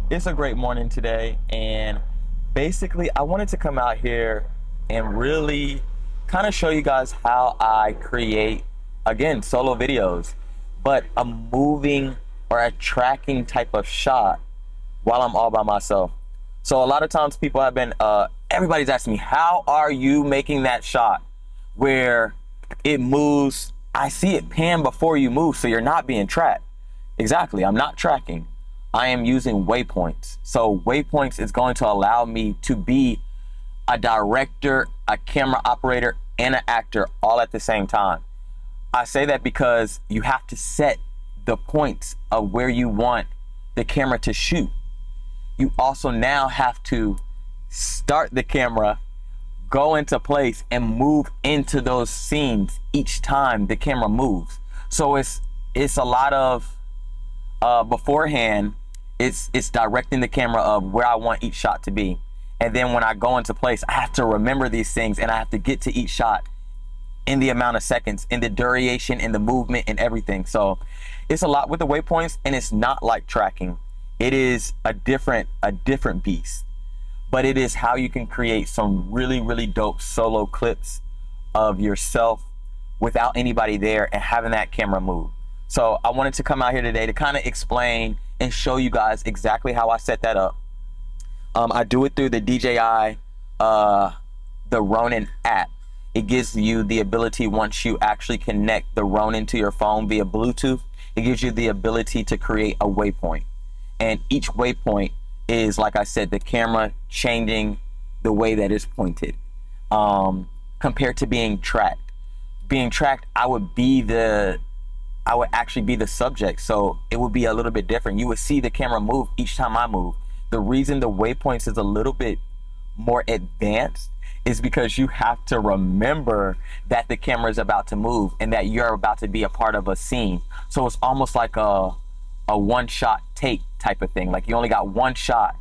It's a great morning today, and basically, I wanted to come out here and really kind of show you guys how I create, again, solo videos, but a moving or a tracking type of shot while I'm all by myself. So, a lot of times, people have been, everybody's asking me, how are you making that shot where it moves? I see it pan before you move, so you're not being tracked. Exactly, I'm not tracking. I am using waypoints. So waypoints is going to allow me to be a director, a camera operator, and an actor all at the same time. I say that because you have to set the points of where you want the camera to shoot. You also now have to start the camera, go into place, and move into those scenes each time the camera moves. So it's a lot of beforehand, it's directing the camera of where I want each shot to be. And then when I go into place, I have to remember these things, and I have to get to each shot in the amount of seconds, in the duration, in the movement, and everything. So it's a lot with the waypoints, and it's not like tracking. It is a different beast. But it is how you can create some really, really dope solo clips of yourself without anybody there and having that camera move. So I wanted to come out here today to kind of explain and show you guys exactly how I set that up. I do it through the DJI, the Ronin app. It gives you the ability, once you actually connect the Ronin to your phone via Bluetooth, it gives you the ability to create a waypoint. And each waypoint is, like I said, the camera changing the way that it's pointed. Compared to being tracked. Being tracked, I would actually be the subject, so it would be a little bit different. You would see the camera move each time I move. The reason the waypoints is a little bit more advanced is because you have to remember that the camera is about to move and that you're about to be a part of a scene. So it's almost like a one-shot take type of thing. Like you only got one shot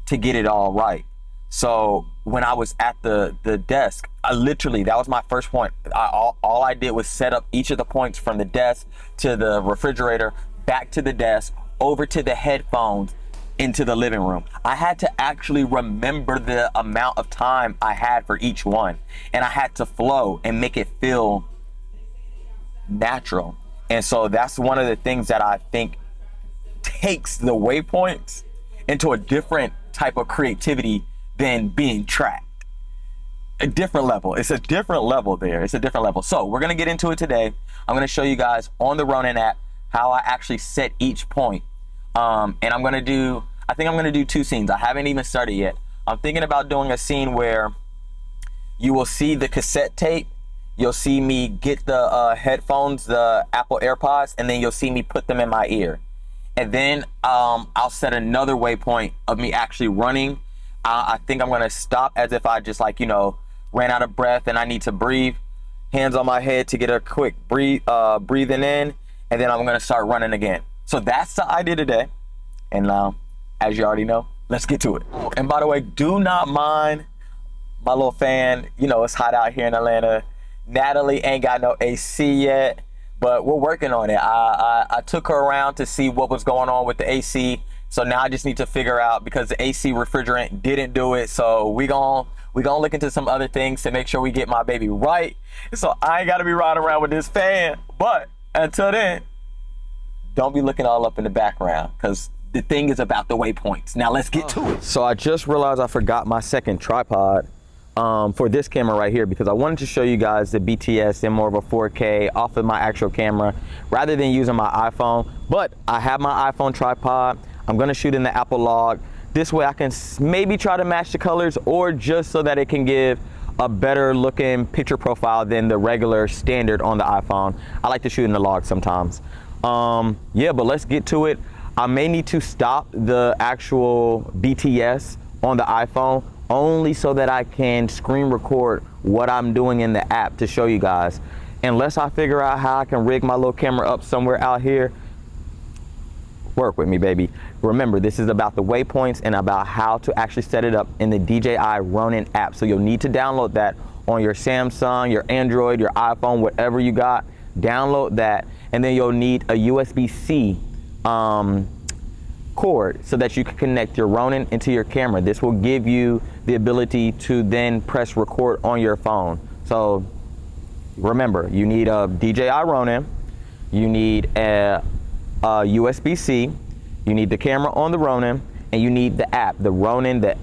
to get it all right. So when I was at the desk, that was my first point. All I did was set up each of the points from the desk to the refrigerator, back to the desk, over to the headphones, into the living room. I had to actually remember the amount of time I had for each one. And I had to flow and make it feel natural. And so that's one of the things that I think takes the waypoints into a different type of creativity than being tracked. A different level. It's a different level there. It's a different level. So we're going to get into it today. I'm going to show you guys on the Ronin app how I actually set each point. And I think I'm going to do two scenes. I haven't even started yet. I'm thinking about doing a scene where you will see the cassette tape. You'll see me get the headphones, the Apple AirPods, and then you'll see me put them in my ear. And then I'll set another waypoint of me actually running. I think I'm going to stop as if I just ran out of breath and I need to breathe. Hands on my head to get a quick breathing in. And then I'm going to start running again. So that's the idea today. And now, as you already know, let's get to it. And by the way, do not mind my little fan. It's hot out here in Atlanta. Natalie ain't got no AC yet, but we're working on it. I took her around to see what was going on with the AC. So now I just need to figure out, because the AC refrigerant didn't do it. So we gonna look into some other things to make sure we get my baby right. So I ain't gotta be riding around with this fan. But until then, don't be looking all up in the background, because the thing is about the waypoints. Now let's get to it. So I just realized I forgot my second tripod for this camera right here, because I wanted to show you guys the BTS in more of a 4K off of my actual camera rather than using my iPhone. But I have my iPhone tripod. I'm gonna shoot in the Apple log. This way I can maybe try to match the colors, or just so that it can give a better looking picture profile than the regular standard on the iPhone. I like to shoot in the log sometimes. Yeah, but let's get to it. I may need to stop the actual BTS on the iPhone only so that I can screen record what I'm doing in the app to show you guys. Unless I figure out how I can rig my little camera up somewhere out here, work with me, baby. Remember, this is about the waypoints and about how to actually set it up in the DJI Ronin app. So you'll need to download that on your Samsung, your Android, your iPhone, whatever you got. Download that, and then you'll need a USB-C record so that you can connect your Ronin into your camera. This will give you the ability to then press record on your phone. So remember, you need a DJI Ronin, you need a USB-C, you need the camera on the Ronin, and you need the app, the Ronin, the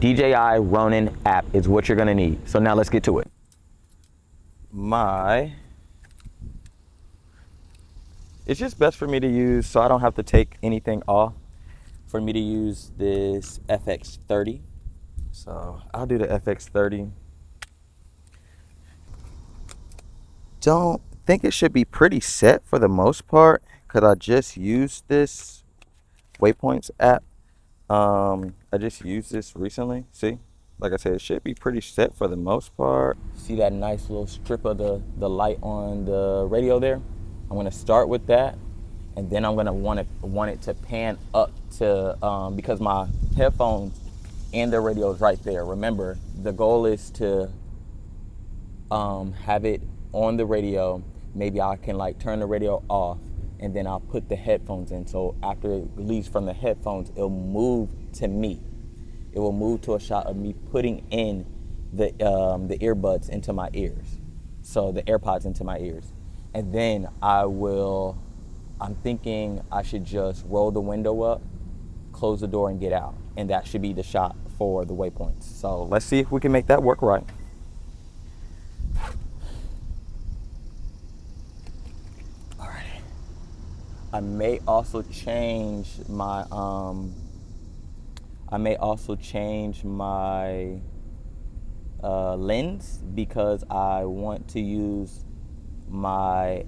DJI Ronin app is what you're gonna need. So now let's get to it. It's just best for me to use, so I don't have to take anything off, for me to use this FX30. So I'll do the FX30. Don't think it should be pretty set for the most part, because I just used this Waypoints app. I just used this recently. See, like I said, it should be pretty set for the most part. See that nice little strip of the light on the radio there? I'm gonna start with that, and then I'm gonna want it to pan up to, because my headphones and the radio is right there. Remember, the goal is to have it on the radio. Maybe I can like turn the radio off, and then I'll put the headphones in. So after it leaves from the headphones, it'll move to me. It will move to a shot of me putting in the earbuds into my ears. So the AirPods into my ears. And then I'm thinking I should just roll the window up, close the door, and get out. And that should be the shot for the Waypoints. So let's see if we can make that work right. All right. I may also change my lens, because I want to use my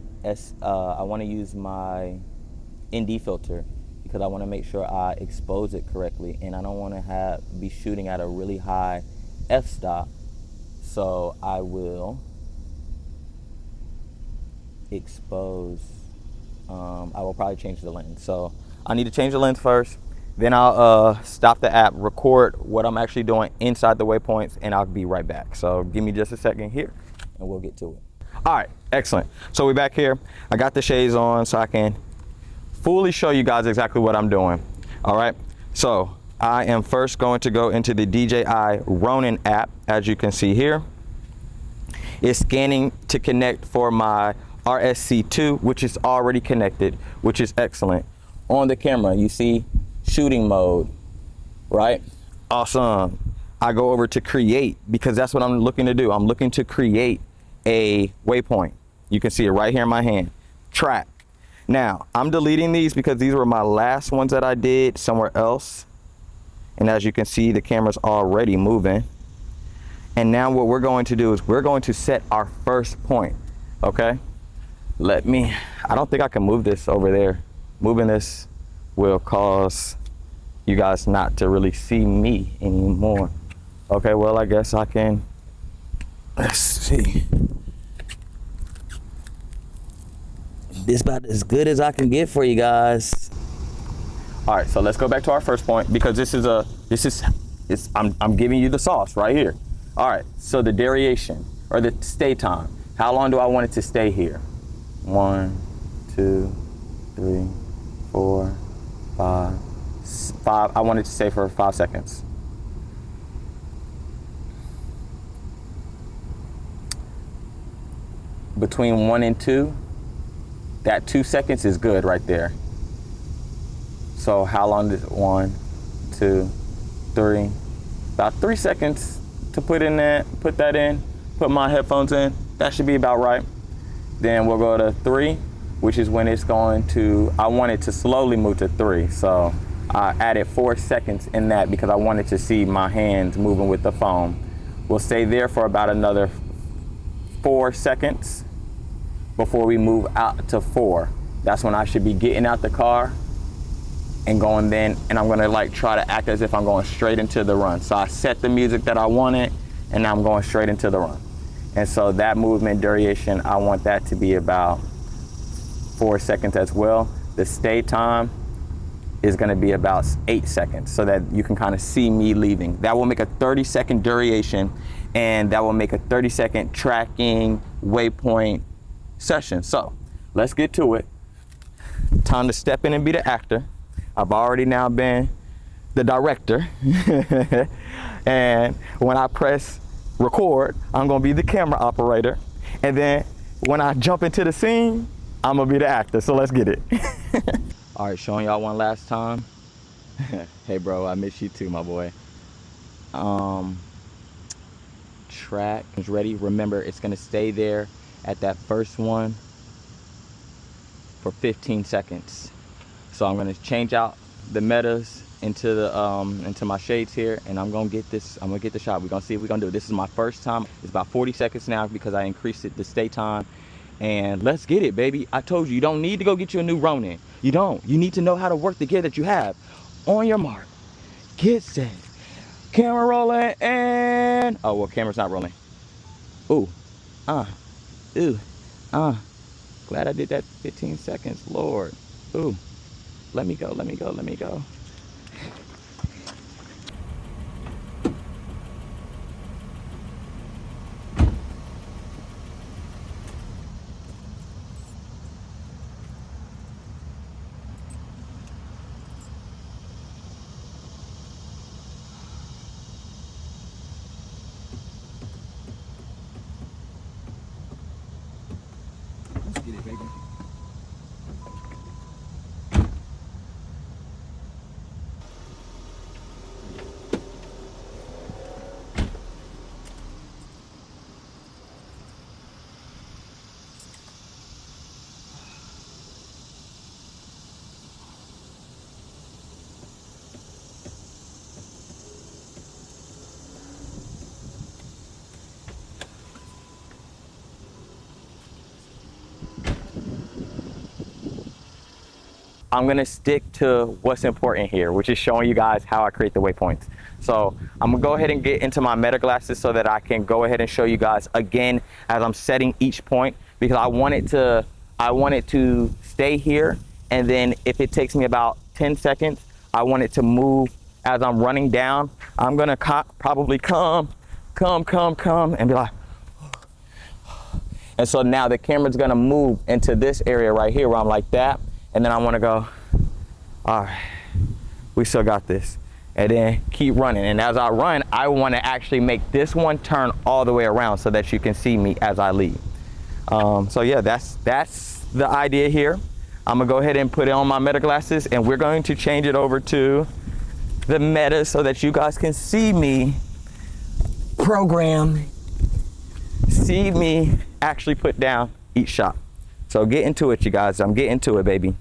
ND filter, because I want to make sure I expose it correctly, and I don't want to be shooting at a really high f-stop. So I will expose. I will probably change the lens. So I need to change the lens first. Then I'll stop the app, record what I'm actually doing inside the Waypoints, and I'll be right back. So give me just a second here, and we'll get to it. All right, excellent. So we're back here. I got the shades on so I can fully show you guys exactly what I'm doing. All right, so I am first going to go into the DJI Ronin app. As you can see here, it's scanning to connect for my RSC2, which is already connected, which is excellent. On the camera, you see shooting mode, right? Awesome. I go over to create, because that's what I'm looking to do. I'm looking to create a waypoint. You can see it right here in my hand. Track. Now, I'm deleting these because these were my last ones that I did somewhere else. And as you can see, the camera's already moving. And now what we're going to do is we're going to set our first point, okay? I don't think I can move this over there. Moving this will cause you guys not to really see me anymore. Okay, well, I guess I can. Let's see. This about as good as I can get for you guys. All right, so let's go back to our first point, because I'm giving you the sauce right here. All right, so the duration or the stay time. How long do I want it to stay here? 1, 2, 3, 4, 5. I want it to stay for 5 seconds. Between 1 and 2, that 2 seconds is good right there. So how long does 1, 2, 3, about 3 seconds to put that in, put my headphones in. That should be about right. Then we'll go to 3, which is when it's going to, I want it to slowly move to 3. So I added 4 seconds in that because I wanted to see my hands moving with the phone. We'll stay there for about another 4 seconds before we move out to 4. That's when I should be getting out the car and going then, and I'm gonna like try to act as if I'm going straight into the run. So I set the music that I wanted, and now I'm going straight into the run. And so that movement duration, I want that to be about 4 seconds as well. The stay time is gonna be about 8 seconds, so that you can kind of see me leaving. That will make a 30-second duration, and that will make a 30-second tracking waypoint session. So let's get to it. Time to step in and be the actor. I've already now been the director. And when I press record, I'm gonna be the camera operator. And then when I jump into the scene, I'm gonna be the actor. So let's get it. All right, showing y'all one last time. Hey bro, I miss you too, my boy. Track is ready. Remember, it's gonna stay there at that first one for 15 seconds. So I'm gonna change out the metas into the into my shades here, and I'm gonna get this. I'm gonna get the shot. We're gonna see if we're gonna do it. This is my first time. It's about 40 seconds now because I increased it the stay time. And let's get it, baby. I told you, you don't need to go get you a new Ronin. You don't. You need to know how to work the gear that you have. On your mark, get set, camera rolling, and oh well, camera's not rolling. Ooh, ooh, glad I did that 15 seconds, Lord. Ooh, let me go, let me go, let me go. Let's get it, baby. I'm gonna stick to what's important here, which is showing you guys how I create the waypoints. So I'm gonna go ahead and get into my meta glasses so that I can go ahead and show you guys again as I'm setting each point, because I want it to stay here, and then if it takes me about 10 seconds, I want it to move as I'm running down. I'm gonna probably come and be like, and so now the camera's gonna move into this area right here where I'm like that. And then I want to go, all right, we still got this. And then keep running. And as I run, I want to actually make this one turn all the way around so that you can see me as I lead. So yeah, that's the idea here. I'm gonna go ahead and put it on my meta glasses, and we're going to change it over to the meta so that you guys can see me program, see me actually put down each shot. So get into it, you guys. I'm getting to it, baby.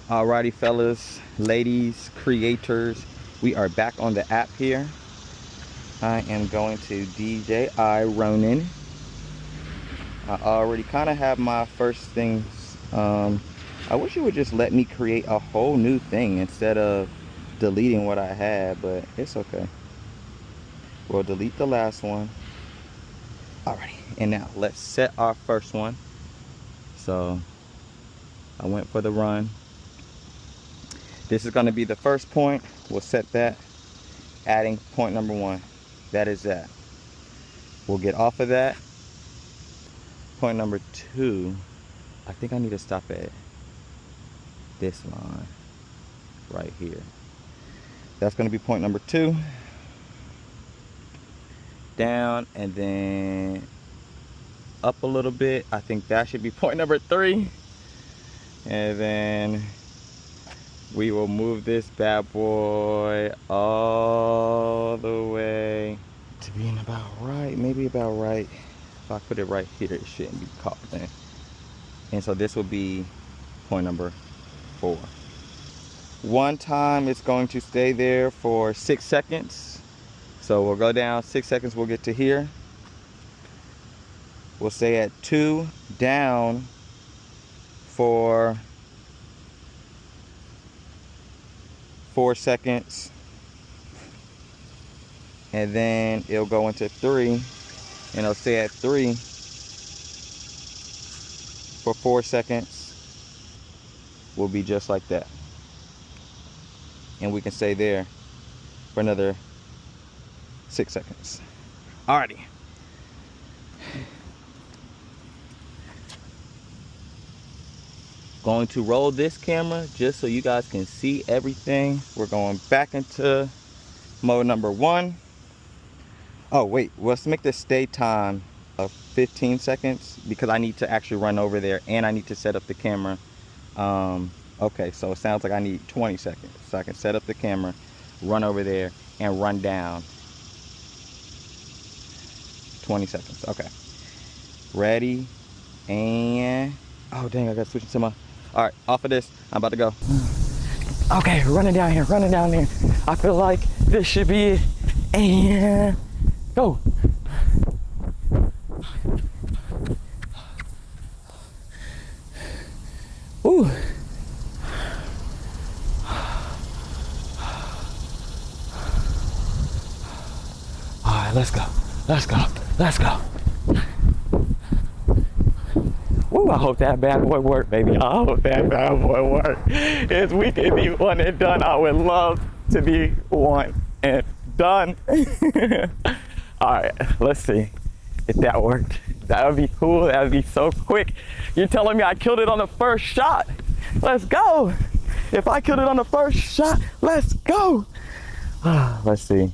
Alrighty, fellas, ladies, creators. We are back on the app here. I am going to DJI Ronin. I already kind of have my first things. I wish it would just let me create a whole new thing instead of deleting what I had, but it's okay. We'll delete the last one. Alrighty, and now let's set our first one. So I went for the run. This is going to be the first point. We'll set that, adding point number 1. That is that. We'll get off of that. Point number 2, I think I need to stop at this line right here. That's going to be point number 2. Down and then up a little bit. I think that should be point number 3. And then we will move this bad boy all the way to being about right, maybe about right. If I put it right here, it shouldn't be caught then. And so this will be point number 4. One time it's going to stay there for 6 seconds. So we'll go down 6 seconds, we'll get to here. We'll stay at 2, down for 4 seconds. And then it'll go into 3, and it'll stay at 3 for 4 seconds. Will be just like that. And we can stay there for another 6 seconds. Alrighty. Going to roll this camera just so you guys can see everything. We're going back into mode number 1. Oh wait, let's make the stay time of 15 seconds because I need to actually run over there and I need to set up the camera. Okay, so it sounds like I need 20 seconds. So I can set up the camera, run over there, and run down. 20 seconds, okay. Ready, and, oh dang, I gotta switch to my, all right, off of this, I'm about to go. Okay, running down here, running down there. I feel like this should be it, and go. Ooh. All right, let's go, let's go, let's go. Ooh, I hope that bad boy worked, baby. I hope that bad boy worked. If we could be one and done, I would love to be one and done. All right, let's see if that worked. That would be cool. That would be so quick. You're telling me I killed it on the first shot. Let's go. If I killed it on the first shot, let's go. Let's see.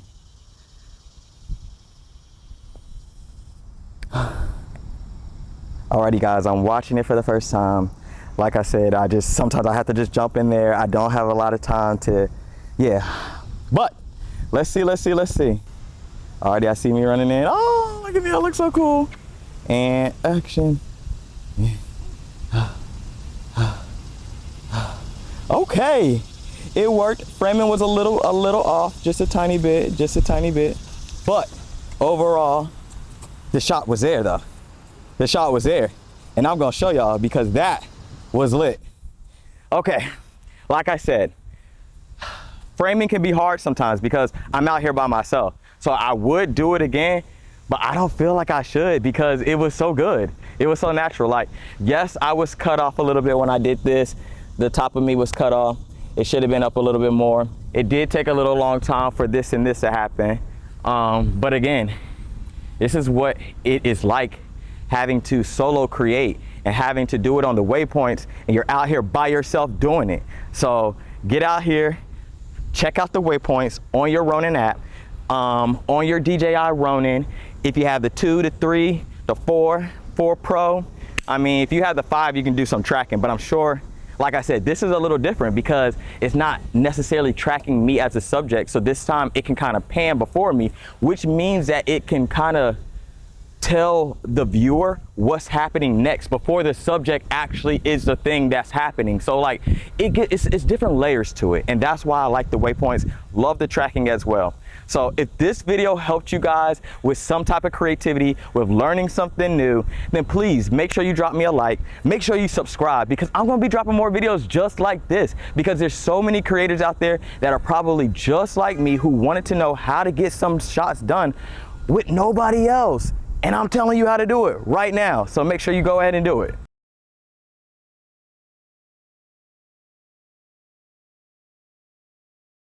Alrighty guys, I'm watching it for the first time. Like I said, sometimes I have to just jump in there. I don't have a lot of time to, yeah. But let's see. Alrighty, I see me running in. Oh, look at me, I look so cool. And action. Okay, it worked. Framing was a little off, just a tiny bit. But overall, the shot was there though. The shot was there, and I'm gonna show y'all because that was lit. Okay, like I said, framing can be hard sometimes because I'm out here by myself. So I would do it again, but I don't feel like I should because it was so good. It was so natural. Like, yes, I was cut off a little bit when I did this. The top of me was cut off. It should have been up a little bit more. It did take a little long time for this and this to happen. But again, this is what it is like having to solo create and having to do it on the waypoints, and you're out here by yourself doing it. So get out here, check out the waypoints on your Ronin app, on your DJI Ronin. If you have the 2, the 3, the 4 Pro, I mean, if you have the 5, you can do some tracking, but I'm sure, like I said, this is a little different because it's not necessarily tracking me as a subject. So this time it can kind of pan before me, which means that it can kind of tell the viewer what's happening next before the subject actually is the thing that's happening. So like it's different layers to it, and that's why I like the waypoints. Love the tracking as well. So if this video helped you guys with some type of creativity, with learning something new, then please make sure you drop me a like. Make sure you subscribe because I'm gonna be dropping more videos just like this because there's so many creators out there that are probably just like me who wanted to know how to get some shots done with nobody else. And I'm telling you how to do it right now. So make sure you go ahead and do it.